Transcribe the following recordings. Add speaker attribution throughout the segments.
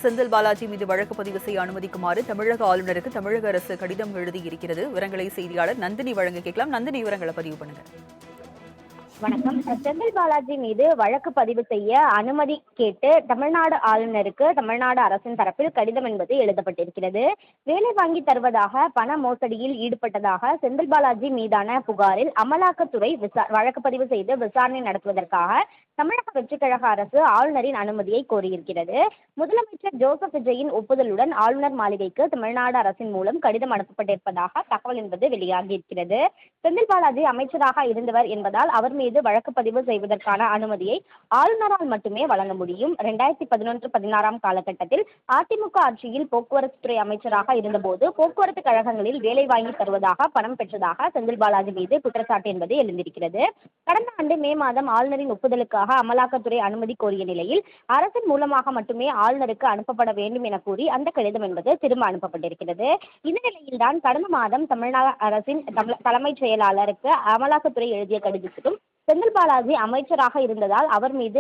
Speaker 1: செந்தில் பாலாஜி மீது வழக்கு பதிவு செய்ய அனுமதிக்குமாறு தமிழக ஆளுநருக்கு தமிழக அரசு கடிதம் எழுதியிருக்கிறது. விவரங்களை செய்தியாளர் நந்தினி வழங்க கேட்கலாம். நந்தினி, விவரங்களை பதிவு பண்ணுங்க.
Speaker 2: வணக்கம். செந்தில் பாலாஜி மீது வழக்கு பதிவு செய்ய அனுமதி கேட்டு தமிழ்நாடு ஆளுநருக்கு தமிழ்நாடு அரசின் தரப்பில் கடிதம் என்பது எழுதப்பட்டிருக்கிறது. வேலை வாங்கி தருவதாக பண மோசடியில் ஈடுபட்டதாக செந்தில் பாலாஜி மீதான புகாரில் அமலாக்கத்துறை வழக்கு பதிவு செய்து விசாரணை நடத்துவதற்காக தமிழக வெற்றிக் கழக அரசு ஆளுநரின் அனுமதியை கோரியிருக்கிறது. முதலமைச்சர் ஜோசப் விஜயின் ஒப்புதலுடன் ஆளுநர் மாளிகைக்கு தமிழ்நாடு அரசின் மூலம் கடிதம் அனுப்பப்பட்டிருப்பதாக தகவல் என்பது வெளியாகியிருக்கிறது. செந்தில் பாலாஜி அமைச்சராக இருந்தவர் என்பதால் அவர் மீது வழக்கு பதிவு செய்வதற்கான அனுமதியை ஆளுநரால் மட்டுமே வழங்க முடியும். 2011-16 காலகட்டத்தில் அதிமுக ஆட்சியில் போக்குவரத்து துறை அமைச்சராக இருந்தபோது போக்குவரத்து கழகங்களில் வேலை வாங்கி தருவதாக பணம் பெற்றதாக செந்தில் பாலாஜி மீது குற்றச்சாட்டு என்பது எழுந்திருக்கிறது. கடந்த ஆண்டு மே மாதம் ஆளுநரின் ஒப்புதலுக்காக அமலாக்கத்துறை அனுமதி கோரிய நிலையில் அரசின் மூலமாக மட்டுமே ஆளுநருக்கு அனுப்பப்பட வேண்டும் என கூறி அந்த கடிதம் என்பது திரும்ப அனுப்பப்பட்டிருக்கிறது. இந்த நிலையில்தான் கடந்த மாதம் தமிழ்நாடு அரசின் தலைமைச் செயலாளருக்கு அமலாக்கத்துறை எழுதிய கடிதத்திலும் செந்தில் பாலாஜி அமைச்சராக இருந்ததால் அவர் மீது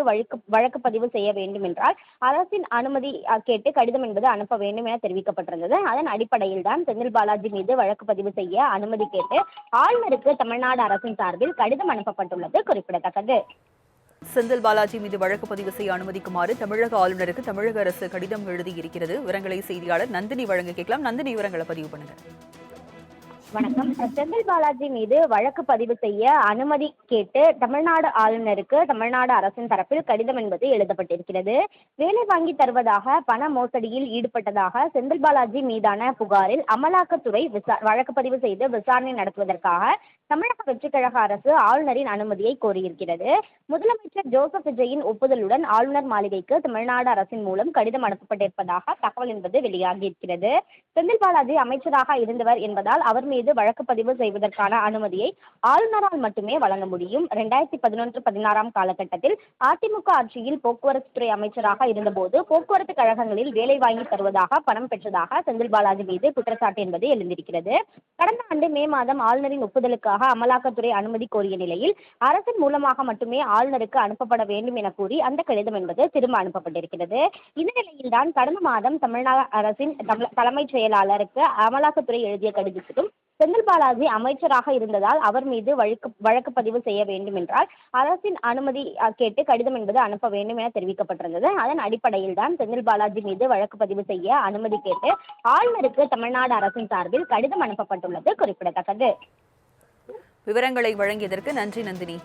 Speaker 2: வழக்கு பதிவு செய்ய வேண்டும் என்றால் அரசின் அனுமதி கேட்டு கடிதம் என்பது அனுப்ப வேண்டும் என தெரிவிக்கப்பட்டிருந்தது. அதன் அடிப்படையில் தான் செந்தில் பாலாஜி மீது வழக்கு பதிவு செய்ய அனுமதி கேட்டு ஆளுநருக்கு தமிழ்நாடு அரசின் சார்பில் கடிதம் அனுப்பப்பட்டுள்ளது குறிப்பிடத்தக்கது.
Speaker 1: செந்தில் பாலாஜி மீது வழக்கு பதிவு செய்ய அனுமதிக்குமாறு தமிழக ஆளுநருக்கு தமிழக அரசு கடிதம் எழுதியிருக்கிறது. விவரங்களை செய்தியாளர் நந்தினி வழங்க கேட்கலாம். நந்தினி, விவரங்களை பதிவு பண்ணுங்க.
Speaker 2: வணக்கம். செந்தில் பாலாஜி மீது வழக்கு பதிவு செய்ய அனுமதி கேட்டு தமிழ்நாடு ஆளுநருக்கு தமிழ்நாடு அரசின் தரப்பில் கடிதம் என்பது எழுதப்பட்டிருக்கிறது. வேலை வாங்கி தருவதாக பண மோசடியில் ஈடுபட்டதாக செந்தில் பாலாஜி மீதான புகாரில் அமலாக்கத்துறை வழக்கு பதிவு செய்து விசாரணை நடத்துவதற்காக தமிழக வெற்றிக் கழக அரசு ஆளுநரின் அனுமதியை கோரியிருக்கிறது. முதலமைச்சர் ஜோசப் விஜயின் ஒப்புதலுடன் ஆளுநர் மாளிகைக்கு தமிழ்நாடு அரசின் மூலம் கடிதம் அனுப்பப்பட்டிருப்பதாக தகவல் என்பது வெளியாகியிருக்கிறது. செந்தில் பாலாஜி அமைச்சராக இருந்தவர் என்பதால் அவர் மீது வழக்கு பதிவு செய்வதற்கான அனுமதியை ஆளுநரால் மட்டுமே வழங்க முடியும். 2011-16 காலகட்டத்தில் அதிமுக ஆட்சியில் போக்குவரத்து துறை அமைச்சராக இருந்தபோது போக்குவரத்து கழகங்களில் வேலை வாங்கி தருவதாக பணம் பெற்றதாக செந்தில் பாலாஜி மீது குற்றச்சாட்டு என்பது எழுந்திருக்கிறது. கடந்த ஆண்டு மே மாதம் ஆளுநரின் ஒப்புதலுக்காக அமலாக்கத்துறை அனுமதி கோரிய நிலையில் அரசின் மூலமாக மட்டுமே ஆளுநருக்கு அனுப்பப்பட வேண்டும் என கூறி அந்த கடிதம் என்பது திரும்ப அனுப்பப்பட்டிருக்கிறது. இந்த நிலையில்தான் கடந்த மாதம் தமிழ்நாடு அரசின் தலைமைச் செயலாளருக்கு அமலாக்கத்துறை எழுதிய கடிதத்திலும் செந்தில் பாலாஜி அமைச்சராக இருந்ததால் அவர் மீது வழக்கு பதிவு செய்ய வேண்டும் என்றால் அரசின் அனுமதி கேட்டு கடிதம் என்பது அனுப்ப வேண்டும் என தெரிவிக்கப்பட்டிருந்தது. அதன் அடிப்படையில் தான் செந்தில் பாலாஜி மீது வழக்கு பதிவு செய்ய அனுமதி கேட்டு ஆளுநருக்கு தமிழ்நாடு அரசின் சார்பில் கடிதம் அனுப்பப்பட்டுள்ளது குறிப்பிடத்தக்கது.
Speaker 1: விவரங்களை வழங்கியதற்கு நன்றி நந்தினி.